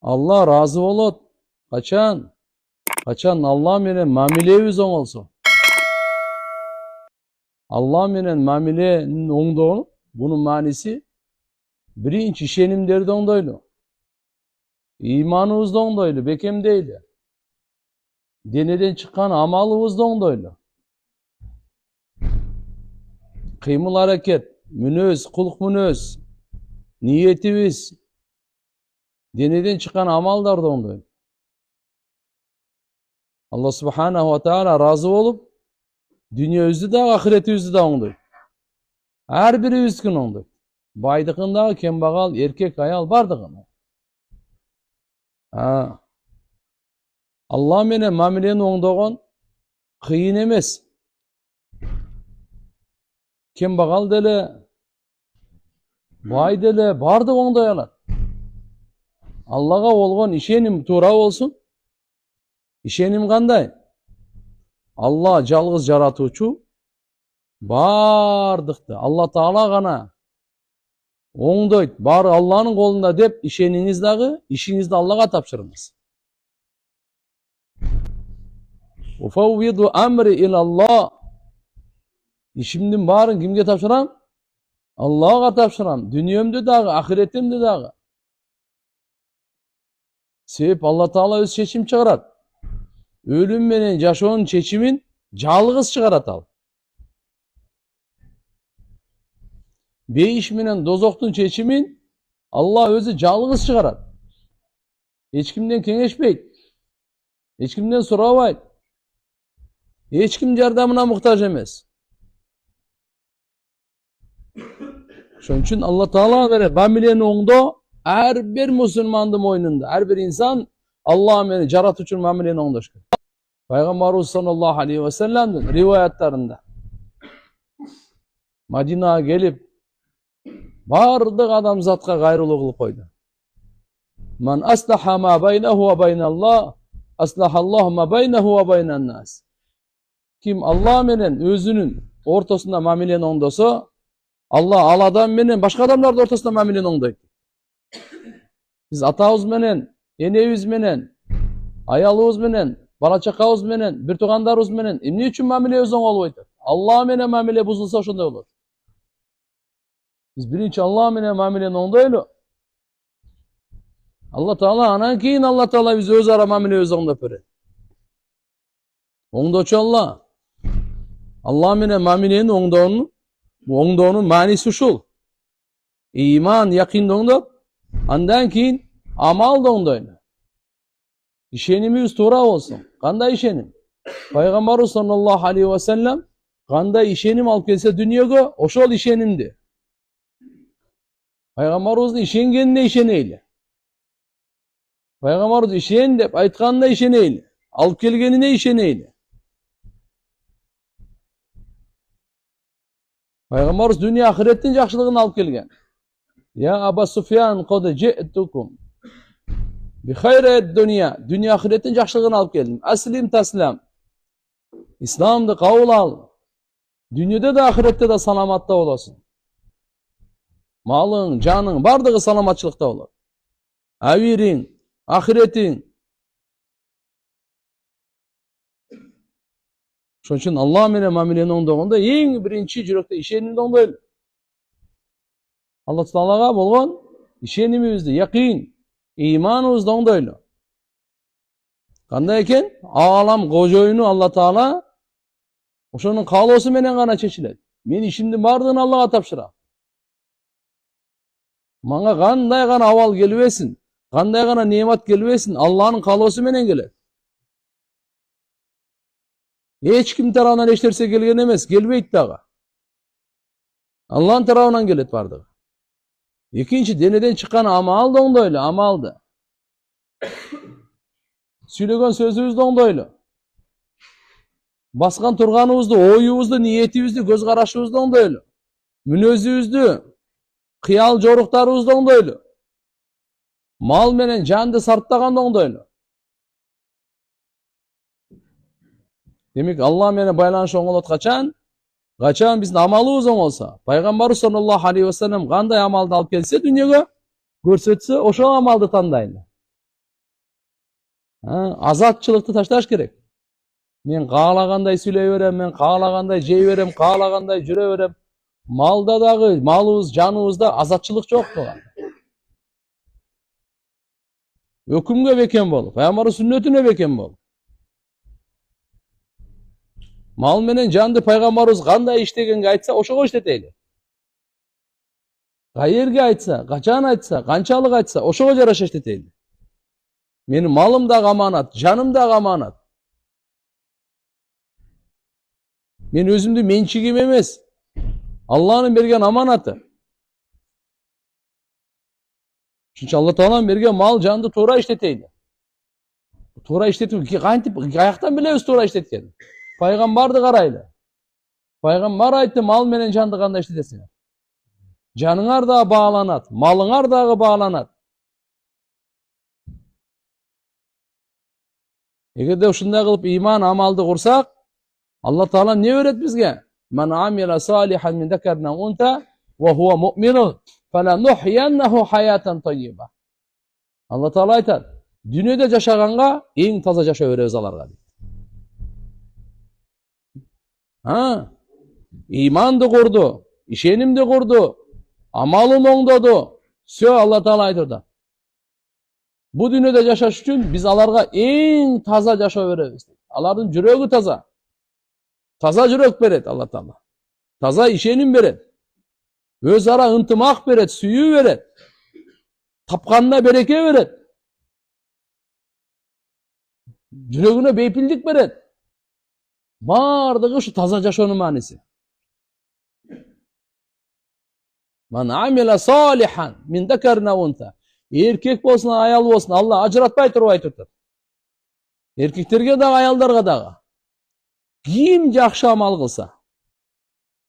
Allah razı bolot. Kaçan? Kaçan Allah menen mamilebиз оң болсо. Allah menen mamilenин оңдоо, bunun manisi birinci işenimlerdi oңdoйлу. İmanыбызды оңдойлу, бекемдейли. Денеден чыккан амалыбызды оңдойлу. Кыймыл аракет, мүнөз, кулк мүнөз, ниетибиz, денеден чыккан амалдарды оңдойлу. Allah subhanahu wa ta'ala razı olup, dünyabızды да, ahiretibizди да оңдойт. Her biribиздикин оңдойт. Байдыкындагы кембагал, эркек, аял бардыгын. Allah менен мамилени оңдогон кыйын эмес. Кембагал деле, бай деле бардык оңдой алат. Аллага болгон ишеним туура болсун. Ишеним кандай? Allah жалгыз жаратуучу, бардыкты Алла Таала гана оңдойт. Баары Алланын колунда деп ишениңиз дагы, ишиңизди Аллага тапшырыңыз. Ufawwidu amri ilallah. İşimdin baarın kimge tapşıram? Allah'a tapşıram. Dünyamda dagı, ahiretimde dagı. Sebep Allah Taala öz çeçim çıgarat. Ölüm menen yaşoonun çeçimin жалгыз çıgarat al. Beiş menen dozoktun çeçimin Allah özü жалгыз çıgarat. Hiç kimden kengeşpeyt. Hiç kimden sorabayt. Hiç kim yardımına muhtaç emez. Şunun için Allah Taala beri mamileni oңдоо her bir Müslümandın moynunda, her bir insan Allah meni жаратуучу mamileni oңdoş керек. Peygamberimiz sallallahu aleyhi ve sellem'in rivayetlerinde Madinaga gelip bardıq adamzatqa gayrılıq kılıp koydu. Man aslaha ma baynehu ve baynallah aslahallahu ma baynehu ve baynan nas. Kim Allah menen özünün ortasında mamileni oңдосо, Allah al adam menen başka adamlar da ortasında mamileni oңдойт. Biz atağız menen, enebиз menen, ayalыбыз menen, bala çakabız menen, bir tuğandarыбыз menen emне үчүн mamilebиз оң болуп атат? Allah menen mamile buzulsa ошондой болот. Biz birinci Allah menen mamileni oңдойлу. Allah Taala anan keyin Allah Taala bizi öz ara mamilebиз oңдоп берет. Oңдоочу Allah. Allah menen mamileni oңдоонун manisi ушул. İman, yakindi oңдоп, andan keyin amal da oңдойлу. İşenimiz tуура болсун. Кандай ишеним? Пайгамбарыбыз sallallahu aleyhi ve sellem кандай ишеним алып келсе дүнүйөгө, ошол ишенимди. Пайгамбарыбыздын ишенгенине ишенейли. Пайгамбарыбыз ишен деп айтканына ишенейли. Алып келгенине ишенейли. Пайгамбарыбыз dünya ahiretin жакшылыгын алып келген. Ya Aba Sufyan qad ji'tukum bi khayri dünya. Dünya ahiretin жакшылыгын алып келдим. Aslim taslam. İslam'dı kabul al. Dünyada da ahirette de salamatta olasın. Malın, canın, bardығы salamatçılıkta olur. Avirin, ahiretin. Şunun için Allah menen mamileni oңдогондо эң биринчи жүрөктө ишенимди оңдойлу. Allah Taalaga болгон ишенимибизди, якин, иманыбызды оңдойлу. Кандай экен? Алам кожоюну Allah Taala ошонун каалоосу менен гана чечилет. Мен ишимдин бардыгын Аллага тапшырам. Мага кандай гана абал келбесин, кандай гана неmat келбесин, Алланын каалоосу менен келет. Эч ким тарабынан эч нерсе келген эмес, келбейт дагы. Алланын тарабынан келет бардыгы. Экинчи денеден чыккан амалды оңдойлу, амалды. Сүйлөгөн сөзүбүздү оңдойлу. Баскан турганыбызды, оюбузду, ниетибизди, көз карашыбызды оңдойлу. Мүнөзүбүздү, кыял жоруктарыбызды оңдойлу. Мал менен жанды сарптаганды оңдойлу. Демек Allah менен байланыш оңолот качан? Качан биздин амалыбыз оң болсо. Пайгамбарыбыз sallallahu aleyhi ve sellem кандай амалды алып келсе дүнүйөгө, көрсөтсө, ошол амалды тандайлы. Азатчылыкты ташташ керек. Мен каалагандай сүйлөй берем, мен каалагандай жей берем, каалагандай жүрө берем. Малда дагы, малыбыз, жаныбызда азатчылык жок туган. Өкүмгө бекен болуп, пайгамбардын сүннөтүнө бекен болуп. Мал менен жанды пайгамбарыбыз кандай иштегенге айтса, ошого иштетели. Каерге айтса, качан айтса, канчалык айтса, ошого жараша иштетели. Менин малым дагы аманат, жаным дагы аманат. Мен өзүмдүн менчигим эмес. Аллахнын берген аманаты. Çünkü Allah Teala'nın bergen mal canды туура иштетейли. Туура иштетүү кантип, каяктан билебиз туура иштеткен? Пайгамбарды карайлы. Пайгамбар айтты, мал менен жанды кандай иштетесиңер? Жаныңар дагы бааланат, малыңар дагы бааланат. Эгерде ушундай кылып иман амалды курсак, Алла Таала не öğret бизге? Ман амила салихан мин закарин ау унса ва хуа муъминун фаланухйяннаху хаятан таййиба. Алла Таала айтат, дүйнөдө жашаганга эң таза жашоо беребиз аларга дейт. Иманды курду, ишенимди курду, амалын оңдоду. Все Алла Таала айтырда. Бу дүйнөдө жашаш үчүн биз аларга эң таза жашоо беребиз. Алардын жүрөгү таза. Таза жүрөк берет Алла Таала. Таза ишеним берет. Өз ара ынтымак берет, сүйүү берет. Тапканда береке берет. Жүрөгүнө бейпилдик берет. Бардыгы ушу таза жашоонун мааниси. Ман амила салихан мин закарин ау унса. Эркек болсун, аял болсун, Алла ажыратпай туруп айтып атат. Эркектерге дагы, аялдарга дагы. Ким жакшы амал кылса,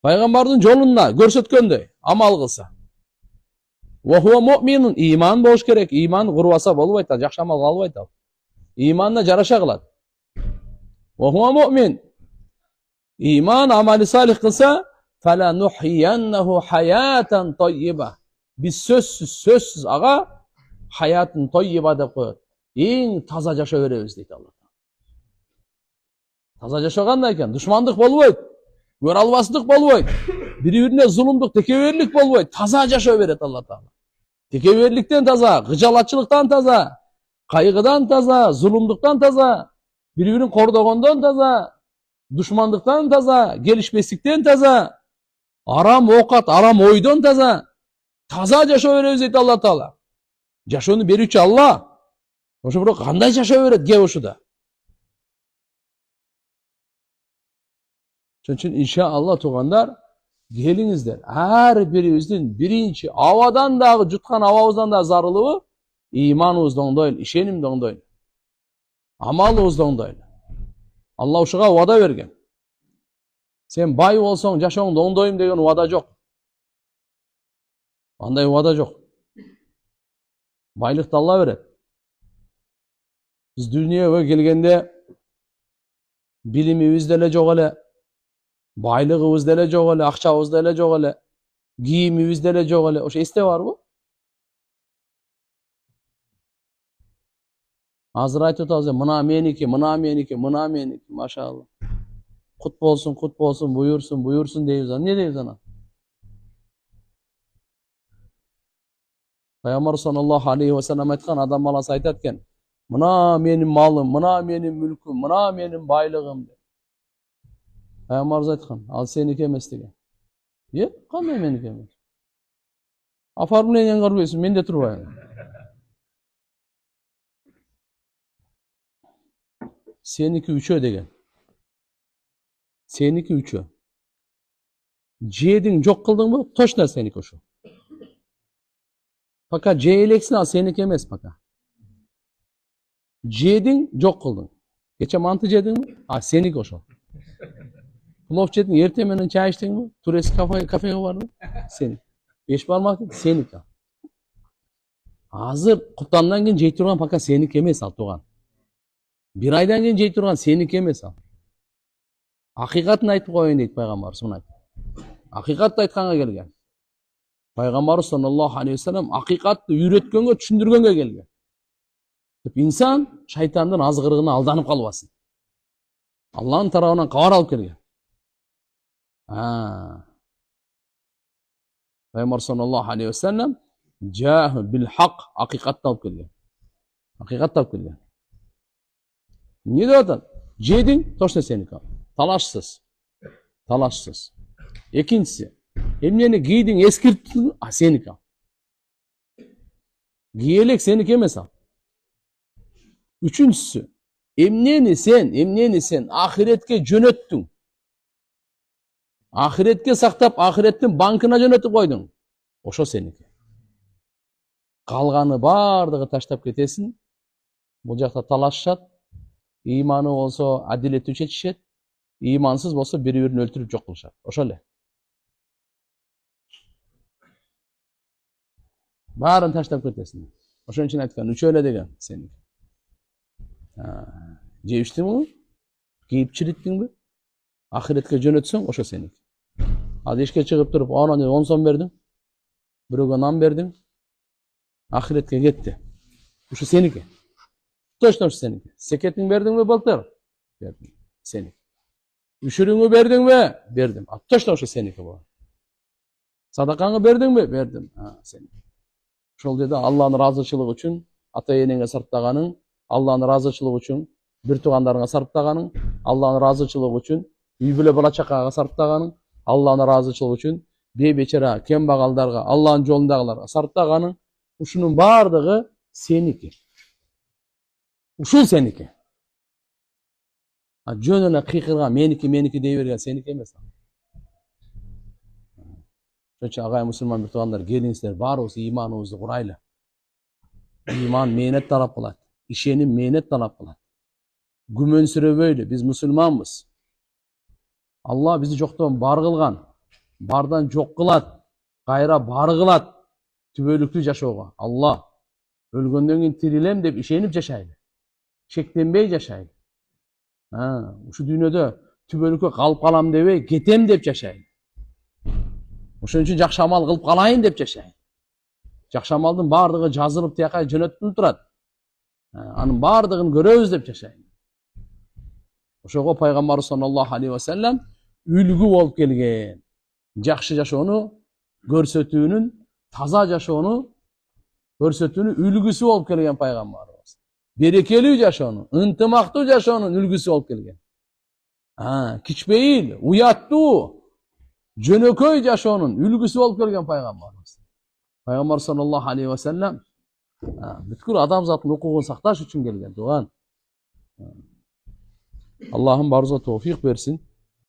пайгамбардын жолунда көрсөткөндөй амал кылса, ва хуа муъминун, иман болуш керек. Иман курбаса болбойт, жакшы амал кыла албайт ал. Иманына жараша кылат. Ва хуа муъмин. Иман амали салих кылса, фаланухйяннаху хаятан таййиба. Биз сөзсүз ага хаятын таййиба деп коет. Эң таза жашоо беребиз дейт Алла. Таза жашоо кандай экен? Душмандык болбойт, өр албастык болбойт, бири-бирине зулумдук, текеберлик болбойт. Таза жашоо берет Алла Таала. Текеберликтен таза, кыжалатчылыктан таза, кайгыдан таза, зулумдуктан таза, бири-бирин кордогондон таза, душмандыктан таза, келишпестиктен таза, арам оокат, арам ойдон таза. Таза жашоо беребиз дейт Алла Таала. Жашоону берүүчү Алла. Ошо бирок кандай жашоо берет кеп ушуда? Şunun için inşallah tuğanlar geliңиздер. Her biribиздин birinci avadan dagı jutkan avabızdan da zarılığı imanımızda oңдойлу, işenimde oңдойлу, amalımızda oңдойлу. Allah uşuğa vada bergen. Sen bay olsan жашооңду оңдойм деген vada жок. Андай vada жок. Байлыкты Алла берет. Biz dünyaya kelgende bilimimiz деле жок эле. Байлыгыбыз деле жок эле, акчабыз деле жок эле, кийимибиз деле жок эле. Ошо эсте барбы? Азыр айтып атабыз, мына меники, мына меники, мына меники, машалла. Кут болсун, буйурсун дейбиз. Не дейбиз ана? Пайгамбар саллаллаху алейхи ва саллям айткан, адам баласы айтат экен, мына менин малым, мына менин мүлкүм, мына менин байлыгым деп. Пайгамбарыбыз айткан, ал сеники эмес деген. Кандай меники эмес? Оформленияңды көрбөйсүң, менде турбайбы? Сеники үчөө деген. Сеники үчөө. Жедиң жок кылдыңбы? Точно сеники ошо. Пока жей элексиң, ал сеники эмес пока. Жедиң жок кылдың. Кече манты жедиңби? Сеники ошо. Плов жедиң, эртең менен чай ичтиңби? Турецкий кафеге бардың? Сеники. 5 бармак сеники. Азыр куптандан кийин жей турган пока сеники эмес ал туган. Bir aydan keyin jey turgan seniki emas al. Haqiqatni aytib qo'ying deydi payg'ambar sunnat. Haqiqatni aytganga kelgan. Payg'ambar sollallohu alayhi vasallam haqiqatni uyretganga, tushundirganga kelgan. Деп инсан шайтандын азгырыгына алданып калбасын. Алланын тарабынан кабар алып келген. Пайгамбар саллаллаху алейхи ва саллям жаху бил хак, акыйкатты алып келген. Акыйкатты алып келген. Не деп атат? Жедиң, точно сеники. Талашсыз. Талашсыз. Экинчиси, эмнени кийдиң, эскирттиң, сеники. Киелек сеники эмес ал. Үчүнчүсү, эмнени сен ахиретке жөнөттүң. Ахиретке сактап, ахиреттин банкына жөнөтүп койдуң. Ошо сеники. Калганы бардыгы таштап кетесиң. Бул жакта талашышат. Иманы болсо адилеттүү чечишет. Имансыз болсо бири-бирин өлтүрүп жок кылышат. Ошо эле. Баарын таштап кетесиң. Ошон үчүн айткан, үчөө эле деген сеники. Жеп иштиңби? Кийип чириттиңби? Ахиретке жөнөтсөң, ошо сеники. Ал ишке чыгып туруп, 10 сом бердиң. Бирөөгө нан бердиң. Ахиретке кетти. Ошо сеники. Точно ошо сеники. Секетиң бердиңби былтыр? Бердим. Сеники. Үшүрүңү бердиңби? Бердим. Точно ошо сеники болот. Садакаңы бердиңби? Бердим. Сеники. Ошол жерде Алланын ыраазычылыгы үчүн ата-энеңе сарптаганың, Алланын ыраазычылыгы үчүн бир туугандарыңа сарптаганың, Алланын ыраазычылыгы үчүн үй бүлө бала чакага сарптаганың, Алланын ыраазычылыгы үчүн бейбечара, кембагалдарга, Алланын жолундагыларга сарптаганың, ушунун бардыгы сеники. Ушул сеники. Жөн эле кыйкырган меники дей берген сеники эмес. Ошончо агай мусулман бир туугандар, келиңиздер, баарыбыз иманыбызды курайлы. Иман мээнет талап кылат. Ишеним мээнет талап кылат. Күмөнсүрөбөйлү, биз мусулманбыз. Алла бизди жоктон бар кылган, бардан жок кылат, кайра бар кылат, түбөлүктүү жашоого. Алла өлгөндөн кийин тирилем деп ишенип жашайлы. Шектенбей жашайлы. Ушу дүйнөдө түбөлүккө калып калам дебей, кетем деп жашайлы. Ошон үчүн жакшы амал кылып калайын деп жашайлы. Жакшы амалдын бардыгы жазылып тияка жөнөтүлүп турат. Анын бардыгын көрөбүз деп жашайлы. Ошого пайгамбар саллаллаху алейхи ва саллям үлгү болуп келген. Жакшы жашоону көрсөтүүнүн, таза жашоону көрсөтүүнүн үлгүсү болуп келген пайгамбарыбыз. Берекелүү жашоонун, ынтымактуу жашоонун үлгүсү болуп келген. Кичпейил, уяттуу, жөнөкөй жашоонун үлгүсү болуп келген пайгамбарыбыз. Пайгамбар саллаллаху алейхи ва саллям бүткүл адамзаттын укугун сакташ үчүн келген тууган. Аллахым барыбызга товфик берсин.